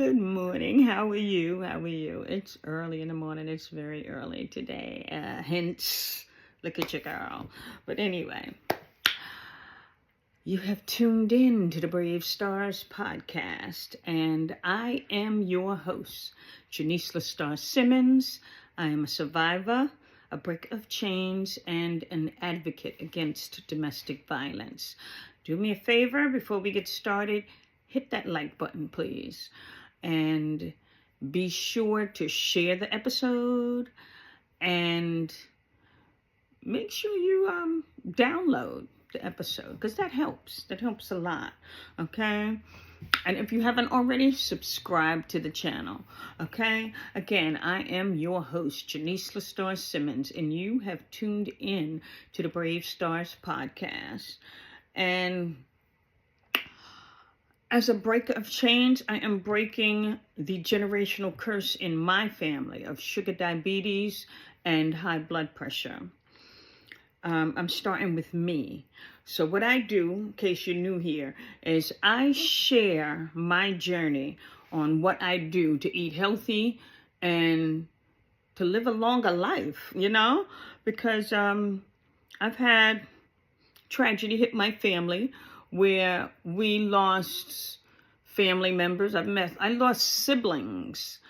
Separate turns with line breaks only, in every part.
Good morning. How are you? How are you? It's early in the morning. It's very early today. Hence, look at your girl. But anyway, you have tuned in to the Brave Stars podcast, and I am your host, Janice LaStar Simmons. I am a survivor, a break of chains, and an advocate against domestic violence. Do me a favor before we get started. Hit that like button, please. And be sure to share the episode and make sure you download the episode, because that helps. That helps a lot, okay? And if you haven't already, subscribe to the channel, okay? Again, I am your host, Janice LaStar Simmons, and you have tuned in to the Brave Stars podcast. And as a breaker of chains, I am breaking the generational curse in my family of sugar diabetes and high blood pressure. I'm starting with me. So what I do, in case you're new here, is I share my journey on what I do to eat healthy and to live a longer life, because I've had tragedy hit my family where we lost family members. I lost siblings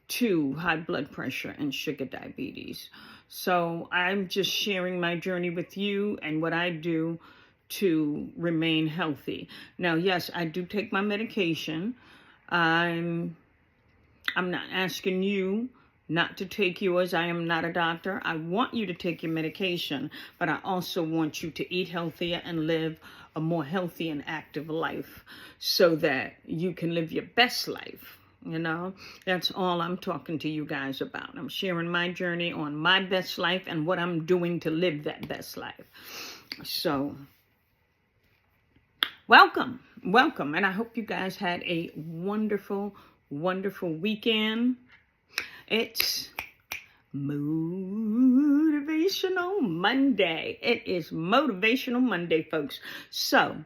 to high blood pressure and sugar diabetes. So I'm just sharing my journey with you and what I do to remain healthy. Now, yes, I do take my medication. I'm not asking you not to take yours. I am not a doctor. I want you to take your medication, but I also want you to eat healthier and live a more healthy and active life so that you can live your best life. That's all I'm talking to you guys about. I'm sharing my journey on my best life and what I'm doing to live that best life. So, welcome. And I hope you guys had a wonderful, wonderful weekend. It's Motivational Monday. It is Motivational Monday, folks. So,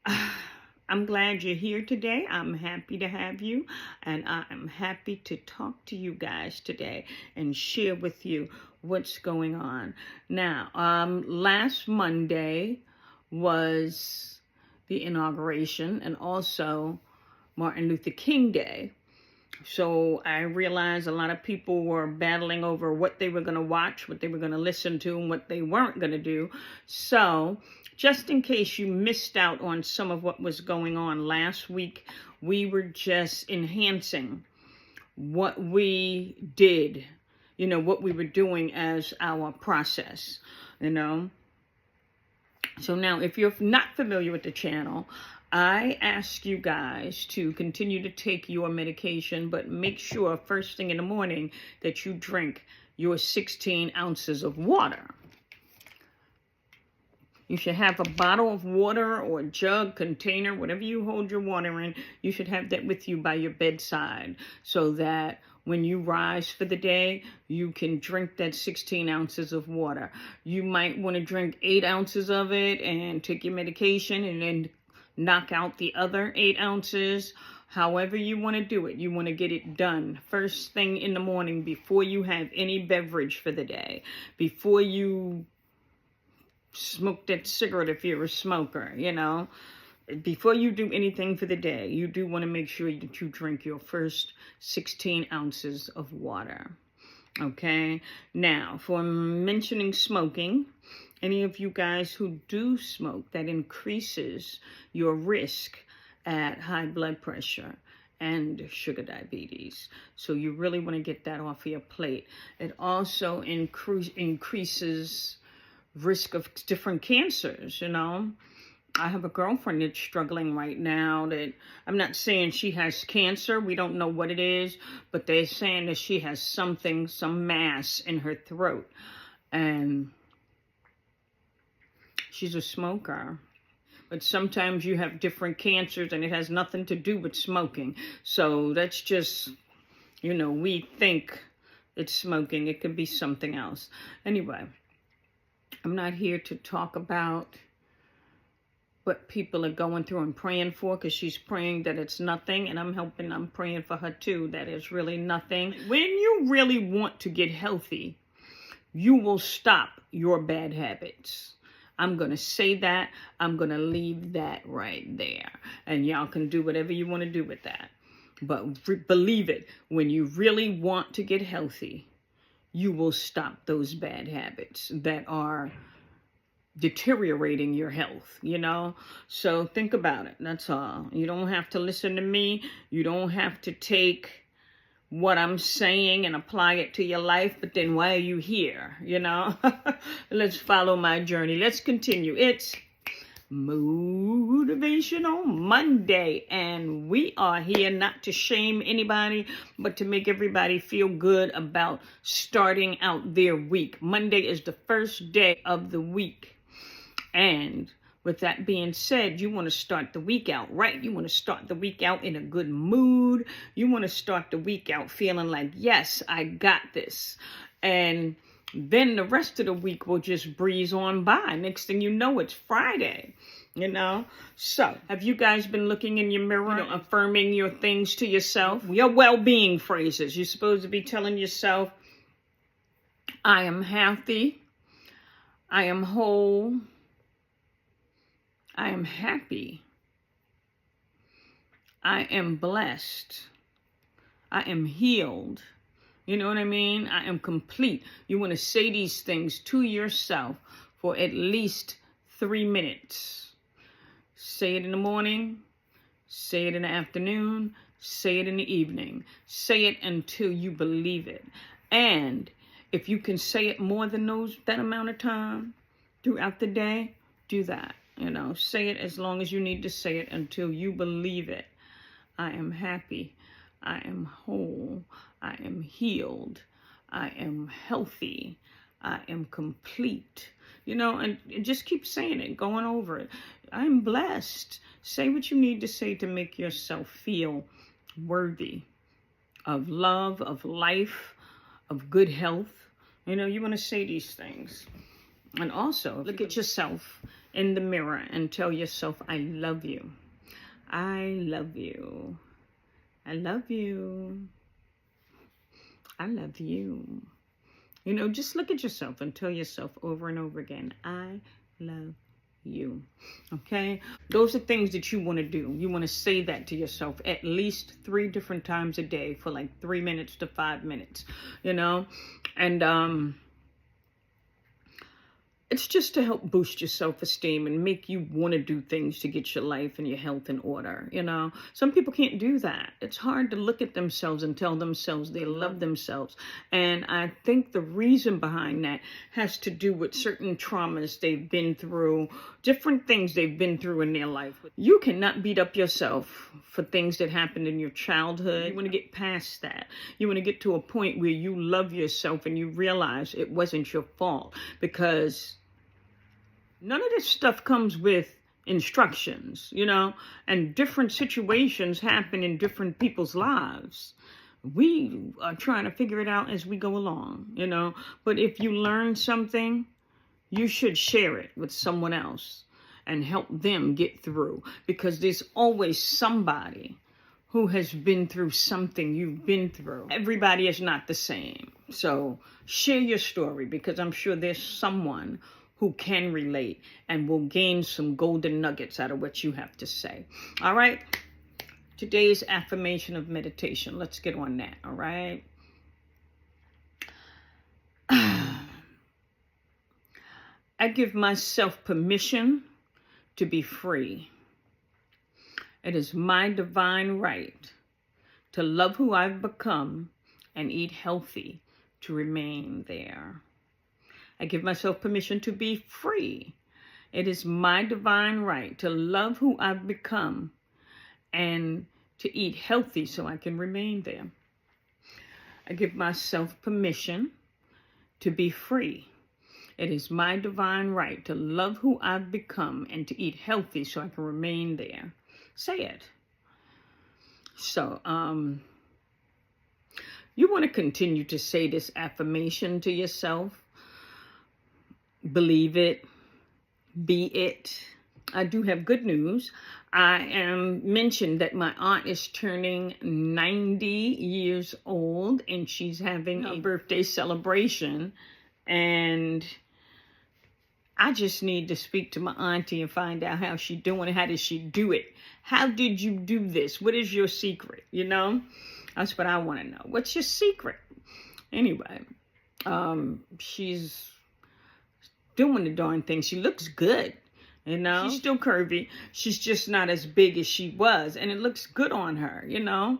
I'm glad you're here today. I'm happy to have you, and I am happy to talk to you guys today and share with you what's going on. Now, last Monday was the inauguration and also Martin Luther King Day. So I realized a lot of people were battling over what they were going to watch, what they were going to listen to, and what they weren't going to do. So just in case you missed out on some of what was going on last week, we were just enhancing what we did, what we were doing as our process, So now, if you're not familiar with the channel, I ask you guys to continue to take your medication, but make sure first thing in the morning that you drink your 16 ounces of water. You should have a bottle of water or a jug, container, whatever you hold your water in. You should have that with you by your bedside so that when you rise for the day, you can drink that 16 ounces of water. You might want to drink 8 ounces of it and take your medication and then knock out the other 8 ounces. However you want to do it, you want to get it done first thing in the morning before you have any beverage for the day, before you smoke that cigarette if you're a smoker, Before you do anything for the day, you do want to make sure that you drink your first 16 ounces of water. Okay? Now, for mentioning smoking, any of you guys who do smoke, that increases your risk at high blood pressure and sugar diabetes. So you really want to get that off your plate. It also increases risk of different cancers, I have a girlfriend that's struggling right now that I'm not saying she has cancer. We don't know what it is, but they're saying that she has some mass in her throat. And she's a smoker. But sometimes you have different cancers and it has nothing to do with smoking. So that's just, we think it's smoking. It could be something else. Anyway, I'm not here to talk about what people are going through and praying for, because she's praying that it's nothing, and I'm praying for her too, that it's really nothing. When you really want to get healthy, you will stop your bad habits. I'm going to say that. I'm going to leave that right there. And y'all can do whatever you want to do with that. But believe it, when you really want to get healthy, you will stop those bad habits that are deteriorating your health, So think about it. That's all. You don't have to listen to me. You don't have to take what I'm saying and apply it to your life. But then why are you here? Let's follow my journey. Let's continue. It's Motivational Monday, and we are here not to shame anybody, but to make everybody feel good about starting out their week. Monday is the first day of the week. And with that being said, you want to start the week out right. You want to start the week out in a good mood. You want to start the week out feeling like, yes, I got this. And then the rest of the week will just breeze on by. Next thing you know, it's Friday, So have you guys been looking in your mirror, affirming your things to yourself? Your well-being phrases. You're supposed to be telling yourself, I am healthy. I am whole. I am happy. I am blessed. I am healed. You know what I mean? I am complete. You want to say these things to yourself for at least 3 minutes. Say it in the morning. Say it in the afternoon. Say it in the evening. Say it until you believe it. And if you can say it more than that amount of time throughout the day, do that. Say it as long as you need to say it until you believe it. I am happy. I am whole. I am healed. I am healthy. I am complete. And just keep saying it, going over it. I'm blessed. Say what you need to say to make yourself feel worthy of love, of life, of good health. You want to say these things. And also, look at yourself in the mirror and tell yourself, I love you. I love you. I love you. I love you. Just look at yourself and tell yourself over and over again, I love you. Okay? Those are things that you want to do. You want to say that to yourself at least 3 different times a day for like 3 minutes to 5 minutes, And, it's just to help boost your self-esteem and make you want to do things to get your life and your health in order, Some people can't do that. It's hard to look at themselves and tell themselves they love themselves. And I think the reason behind that has to do with certain traumas they've been through, different things they've been through in their life. You cannot beat up yourself for things that happened in your childhood. You want to get past that. You want to get to a point where you love yourself and you realize it wasn't your fault, because none of this stuff comes with instructions, and different situations happen in different people's lives. We are trying to figure it out as we go along, But if you learn something, you should share it with someone else and help them get through, because there's always somebody who has been through something you've been through. Everybody is not the same. So share your story, because I'm sure there's someone who can relate and will gain some golden nuggets out of what you have to say. All right? Today's affirmation of meditation. Let's get on that, all right? I give myself permission to be free. It is my divine right to love who I've become and eat healthy to remain there. I give myself permission to be free. It is my divine right to love who I've become and to eat healthy so I can remain there. I give myself permission to be free. It is my divine right to love who I've become and to eat healthy so I can remain there. Say it. So, you want to continue to say this affirmation to yourself. Believe it. Be it. I do have good news. I am mentioned that my aunt is turning 90 years old, and she's having a birthday celebration. And I just need to speak to my auntie and find out how she's doing. How did she do it? How did you do this? What is your secret? You know, that's what I want to know. What's your secret? Anyway, she's doing the darn thing. She looks good. You know, she's still curvy. She's just not as big as she was. And it looks good on her, you know.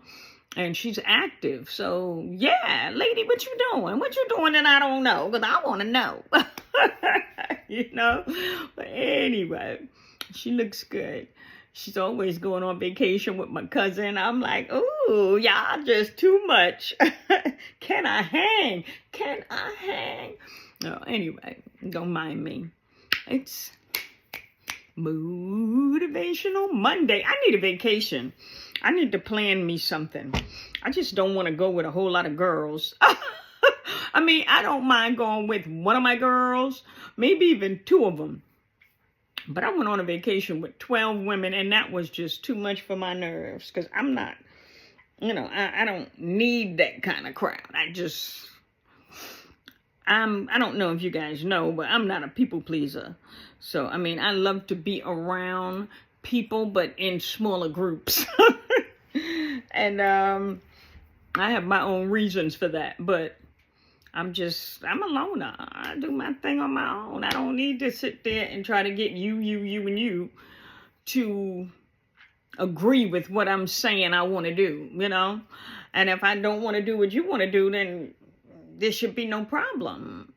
And she's active. So, yeah, lady, what you doing? What you doing that I don't know? Because I want to know. You know. But anyway, she looks good. She's always going on vacation with my cousin. I'm like, ooh, y'all just too much. Can I hang? Can I hang? Oh, anyway, don't mind me. It's Motivational Monday. I need a vacation. I need to plan me something. I just don't want to go with a whole lot of girls. I mean, I don't mind going with one of my girls, maybe even two of them. But I went on a vacation with 12 women, and that was just too much for my nerves, because I'm not, you know, I don't need that kind of crowd. I don't know if you guys know, but I'm not a people pleaser. So, I mean, I love to be around people, but in smaller groups. And I have my own reasons for that, but I'm a loner. I do my thing on my own. I don't need to sit there and try to get you to agree with what I'm saying I want to do, you know? And if I don't want to do what you want to do, then there should be no problem,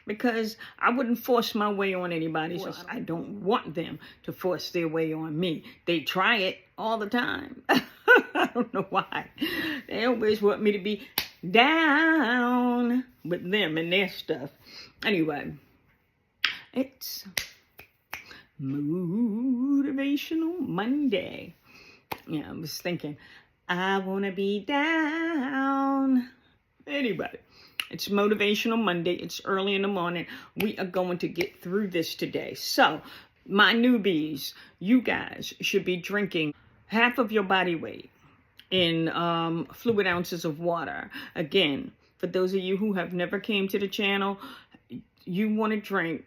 because I wouldn't force my way on anybody. So I don't want them to force their way on me. They try it all the time. I don't know why. They always want me to be down with them and their stuff. Anyway, it's Motivational Monday. Yeah, I was thinking, I want to be down. Anyway, it's Motivational Monday. It's early in the morning. We are going to get through this today. So, my newbies, you guys should be drinking half of your body weight in fluid ounces of water. Again, for those of you who have never came to the channel, you want to drink,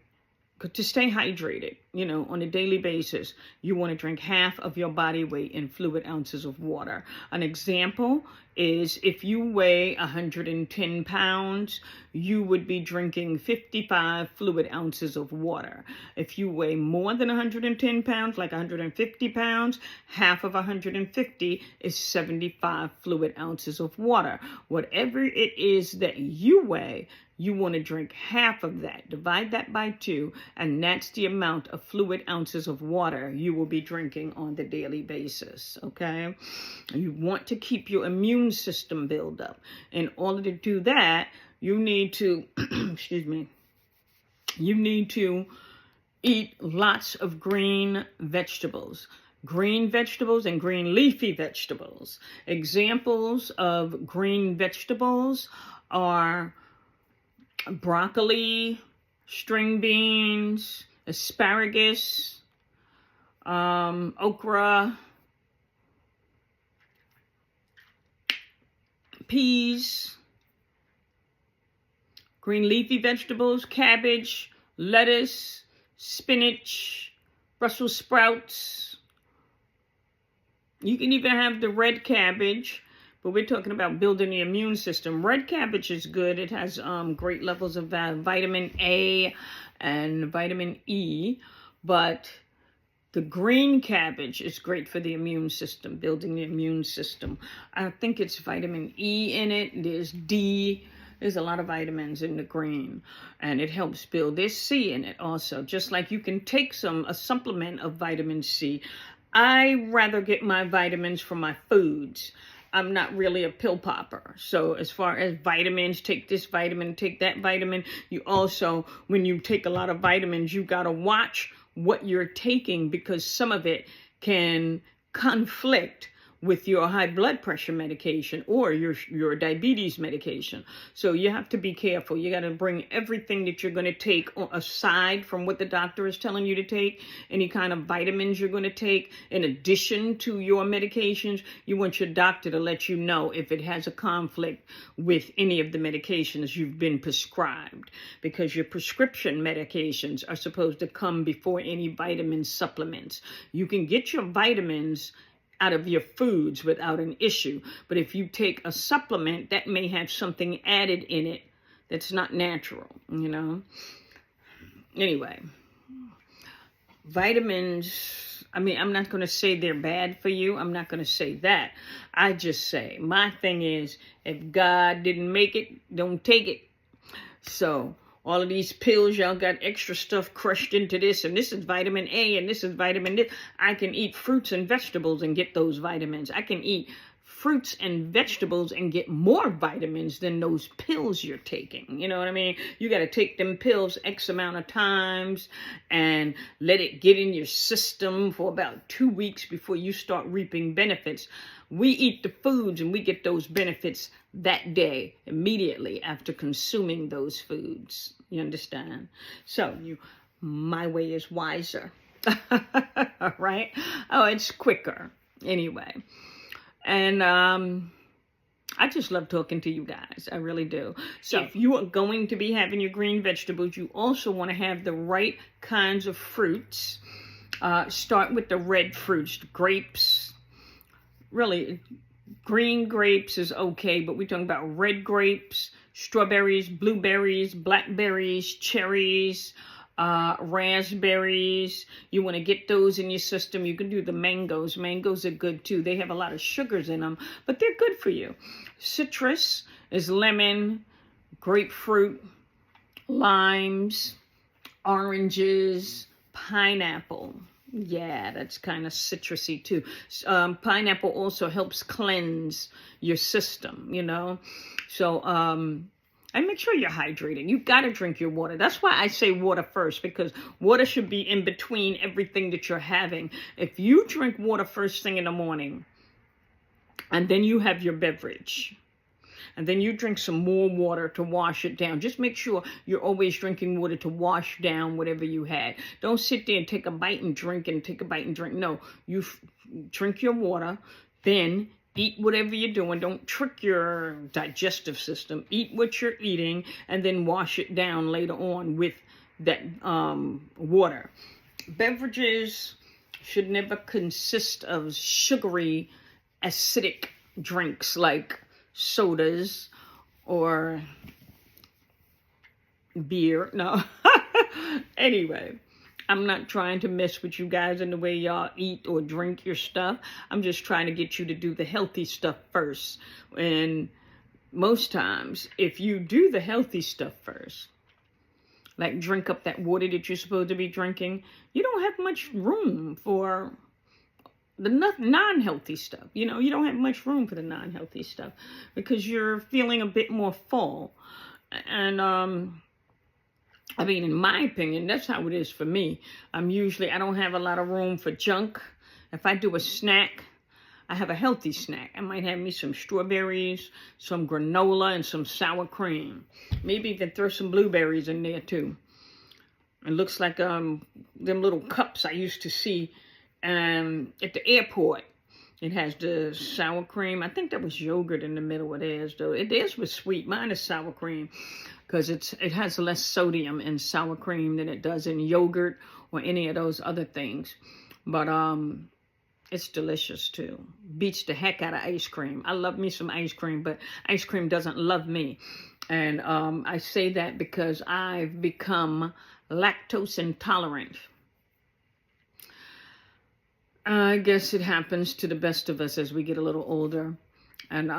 to stay hydrated, you know, on a daily basis, you want to drink half of your body weight in fluid ounces of water. An example is if you weigh 110 pounds, you would be drinking 55 fluid ounces of water. If you weigh more than 110 pounds, like 150 pounds, half of 150 is 75 fluid ounces of water. Whatever it is that you weigh, you want to drink half of that. Divide that by 2, and that's the amount of fluid ounces of water you will be drinking on the daily basis, okay? You want to keep your immune system build up. In order to do that, you need to, you need to eat lots of green vegetables. Green vegetables and green leafy vegetables. Examples of green vegetables are broccoli, string beans, asparagus, okra, peas. Green leafy vegetables, cabbage, lettuce, spinach, Brussels sprouts. You can even have the red cabbage, but we're talking about building the immune system. Red cabbage is good. It has great levels of vitamin A and vitamin E, but the green cabbage is great for the immune system, building the immune system. I think it's vitamin E in it. There's D. There's a lot of vitamins in the green, and it helps build. There's C in it also, just like you can take a supplement of vitamin C. I rather get my vitamins from my foods. I'm not really a pill popper. So as far as vitamins, take this vitamin, take that vitamin. You also, when you take a lot of vitamins, you got to watch what you're taking, because some of it can conflict with your high blood pressure medication or your diabetes medication. So you have to be careful. You got to bring everything that you're going to take aside from what the doctor is telling you to take. Any kind of vitamins you're going to take in addition to your medications. You want your doctor to let you know if it has a conflict with any of the medications you've been prescribed, because your prescription medications are supposed to come before any vitamin supplements. You can get your vitamins out of your foods without an issue. But if you take a supplement, that may have something added in it that's not natural, you know. Anyway, vitamins, I mean, I'm not going to say they're bad for you. I'm not going to say that. I just say, my thing is, if God didn't make it, don't take it. So all of these pills, y'all got extra stuff crushed into this, and this is vitamin A, and this is vitamin D. I can eat fruits and vegetables and get those vitamins. I can eat fruits and vegetables and get more vitamins than those pills you're taking. You know what I mean? You got to take them pills X amount of times and let it get in your system for about 2 weeks before you start reaping benefits. We eat the foods and we get those benefits that day, immediately after consuming those foods. You understand? So my way is wiser. Right? Oh, it's quicker. Anyway. And I just love talking to you guys. I really do. So if you are going to be having your green vegetables, you also want to have the right kinds of fruits. Start with the red fruits, grapes. Really, green grapes is okay, but we're talking about red grapes, strawberries, blueberries, blackberries, cherries, raspberries. You want to get those in your system. You can do the mangoes. Mangoes are good too. They have a lot of sugars in them, but they're good for you. Citrus is lemon, grapefruit, limes, oranges, pineapple. Yeah, that's kind of citrusy too. Pineapple also helps cleanse your system, you know. So, and make sure you're hydrated. You've got to drink your water. That's why I say water first, because water should be in between everything that you're having. If you drink water first thing in the morning, and then you have your beverage, and then you drink some more water to wash it down. Just make sure you're always drinking water to wash down whatever you had. Don't sit there and take a bite and drink and take a bite and drink. No, you drink your water, then eat whatever you're doing. Don't trick your digestive system. Eat what you're eating and then wash it down later on with that water. Beverages should never consist of sugary, acidic drinks like sodas or beer. No. Anyway, I'm not trying to mess with you guys in the way y'all eat or drink your stuff. I'm just trying to get you to do the healthy stuff first. And most times, if you do the healthy stuff first, like drink up that water that you're supposed to be drinking, you don't have much room for the non-healthy stuff. You know, you don't have much room for the non-healthy stuff because you're feeling a bit more full. And, I mean, in my opinion, that's how it is for me. I don't have a lot of room for junk. If I do a snack, I have a healthy snack. I might have me some strawberries, some granola, and some sour cream. Maybe even throw some blueberries in there too. It looks like them little cups I used to see at the airport. It has the sour cream. I think there was yogurt in the middle of theirs, though. Theirs was sweet. Mine is sour cream because it has less sodium in sour cream than it does in yogurt or any of those other things. But it's delicious, too. Beats the heck out of ice cream. I love me some ice cream, but ice cream doesn't love me. And I say that because I've become lactose intolerant. I guess it happens to the best of us as we get a little older. And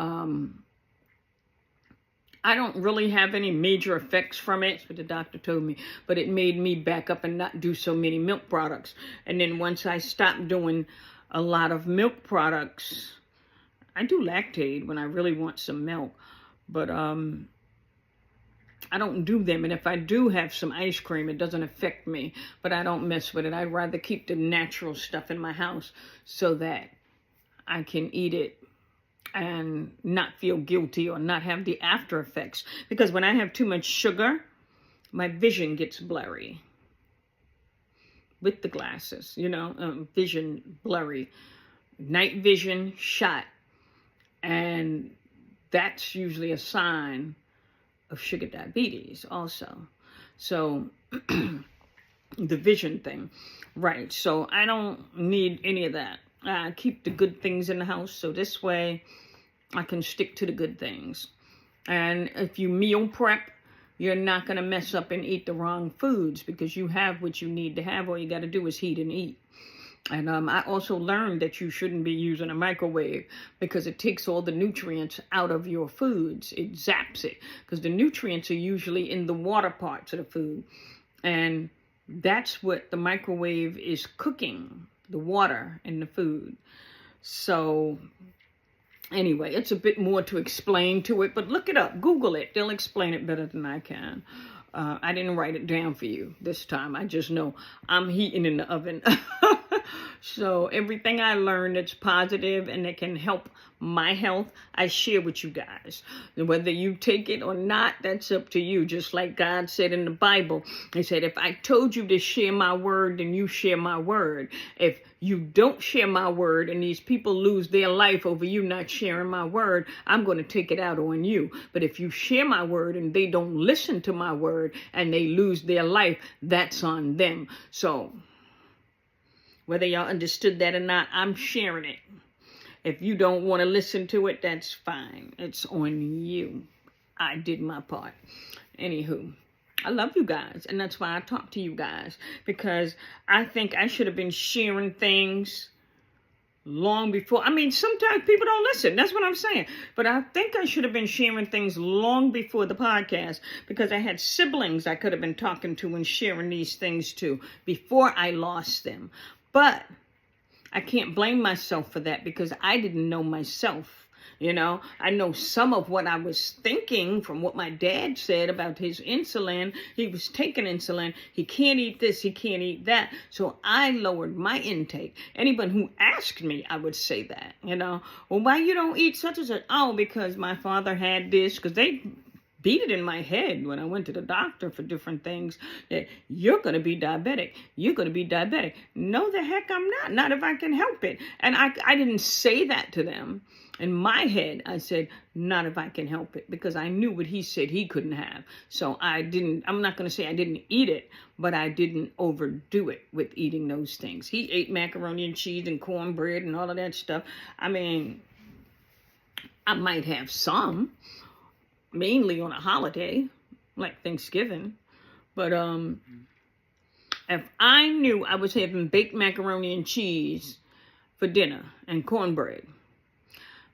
I don't really have any major effects from it. That's what the doctor told me. But it made me back up and not do so many milk products. And then once I stopped doing a lot of milk products, I do Lactaid when I really want some milk. But I don't do them, and if I do have some ice cream, it doesn't affect me, but I don't mess with it. I'd rather keep the natural stuff in my house so that I can eat it and not feel guilty or not have the after effects. Because when I have too much sugar, my vision gets blurry with the glasses, vision blurry, night vision shot. And that's usually a sign of sugar diabetes also. So the vision thing, right? So I don't need any of that. I keep the good things in the house, so this way I can stick to the good things. And if you meal prep, you're not going to mess up and eat the wrong foods, because you have what you need to have. All you got to do is heat and eat. And I also learned that you shouldn't be using a microwave, because it takes all the nutrients out of your foods. It zaps it, because the nutrients are usually in the water parts of the food. And that's what the microwave is cooking, the water in the food. So anyway, it's a bit more to explain to it, but look it up, Google it. They'll explain it better than I can. I didn't write it down for you this time. I just know I'm heating in the oven. So everything I learned that's positive and that can help my health, I share with you guys. Whether you take it or not, that's up to you. Just like God said in the Bible, He said, if I told you to share my word, then you share my word. If you don't share my word and these people lose their life over you not sharing my word, I'm going to take it out on you. But if you share my word and they don't listen to my word and they lose their life, that's on them. So whether y'all understood that or not, I'm sharing it. If you don't want to listen to it, that's fine. It's on you. I did my part. Anywho, I love you guys, and that's why I talk to you guys, because I think I should have been sharing things long before. I mean, sometimes people don't listen. That's what I'm saying. But I think I should have been sharing things long before the podcast, because I had siblings I could have been talking to and sharing these things to before I lost them. But I can't blame myself for that, because I didn't know myself. I know some of what I was thinking from what my dad said about his insulin. He was taking insulin. He can't eat this. He can't eat that. So I lowered my intake. Anyone who asked me, I would say that, well, why you don't eat such and such? Oh, because my father had this, because they beat it in my head when I went to the doctor for different things, that you're going to be diabetic. You're going to be diabetic. No, the heck I'm not. Not if I can help it. And I didn't say that to them. In my head, I said, not if I can help it, because I knew what he said he couldn't have. So I'm not going to say I didn't eat it, but I didn't overdo it with eating those things. He ate macaroni and cheese and cornbread and all of that stuff. I mean, I might have some, mainly on a holiday, like Thanksgiving. But if I knew I was having baked macaroni and cheese for dinner and cornbread,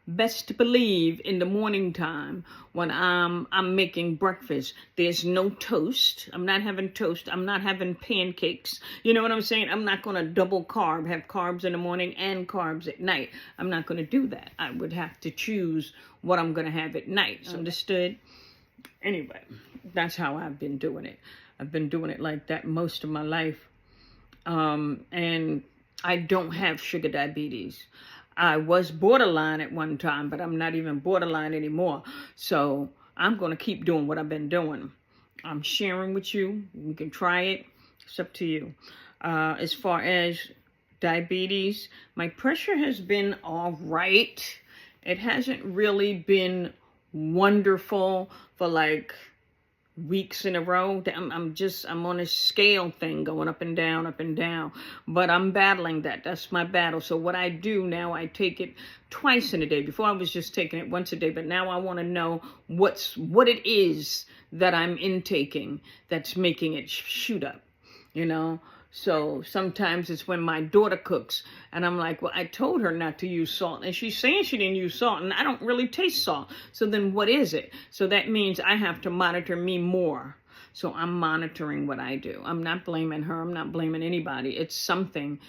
best to believe in the morning time when I'm making breakfast, there's no toast. I'm not having toast. I'm not having pancakes. You know what I'm saying? I'm not going to double carb, have carbs in the morning and carbs at night. I'm not going to do that. I would have to choose what I'm going to have at night. So understood? Anyway, that's how I've been doing it. I've been doing it like that most of my life. And I don't have sugar diabetes. I was borderline at one time, but I'm not even borderline anymore. So I'm going to keep doing what I've been doing. I'm sharing with you. You can try it. It's up to you. As far as diabetes, my pressure has been all right. It hasn't really been wonderful for like weeks in a row. I'm on a scale thing going up and down, but I'm battling that. That's my battle. So what I do now, I take it twice in a day. Before I was just taking it once a day, but now I want to know what it is that I'm intaking that's making it shoot up, So sometimes it's when my daughter cooks and I'm like, well, I told her not to use salt and she's saying she didn't use salt and I don't really taste salt. So then what is it? So that means I have to monitor me more. So I'm monitoring what I do. I'm not blaming her. I'm not blaming anybody. It's something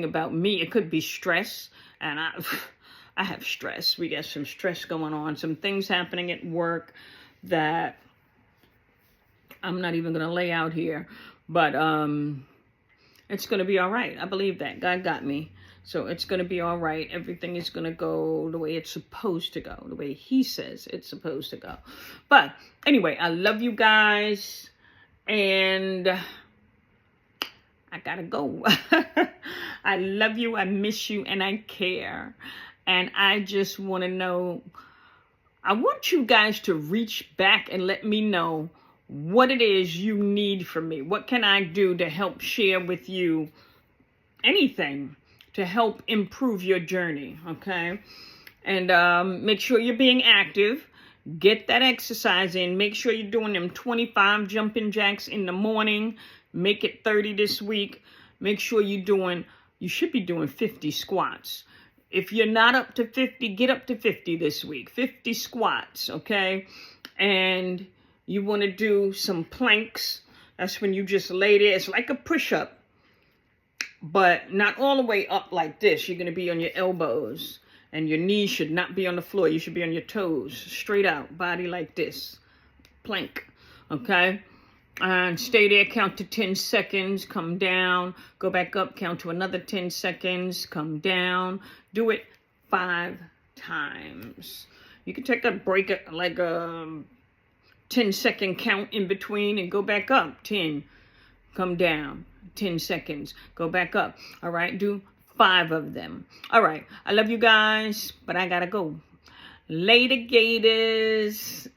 about me. It could be stress, and I have stress. We got some stress going on, some things happening at work that I'm not even going to lay out here, but it's going to be all right. I believe that. God got me. So it's going to be all right. Everything is going to go the way it's supposed to go, the way he says it's supposed to go. But anyway, I love you guys. And I gotta go. I love you. I miss you. And I care. And I just want to know, I want you guys to reach back and let me know what it is you need from me. What can I do to help share with you anything to help improve your journey, okay? And make sure you're being active. Get that exercise in. Make sure you're doing them 25 jumping jacks in the morning. Make it 30 this week. Make sure you should be doing 50 squats. If you're not up to 50, get up to 50 this week. 50 squats, okay? And you want to do some planks. That's when you just lay there. It's like a push-up, but not all the way up like this. You're going to be on your elbows, and your knees should not be on the floor. You should be on your toes, straight out, body like this. Plank, okay? And stay there, count to 10 seconds, come down, go back up, count to another 10 seconds, come down. Do it 5 times. You can take a break, like a 10-second count in between and go back up. 10, come down, 10 seconds, go back up. All right, do 5 of them. All right, I love you guys, but I gotta go. Later, Gators.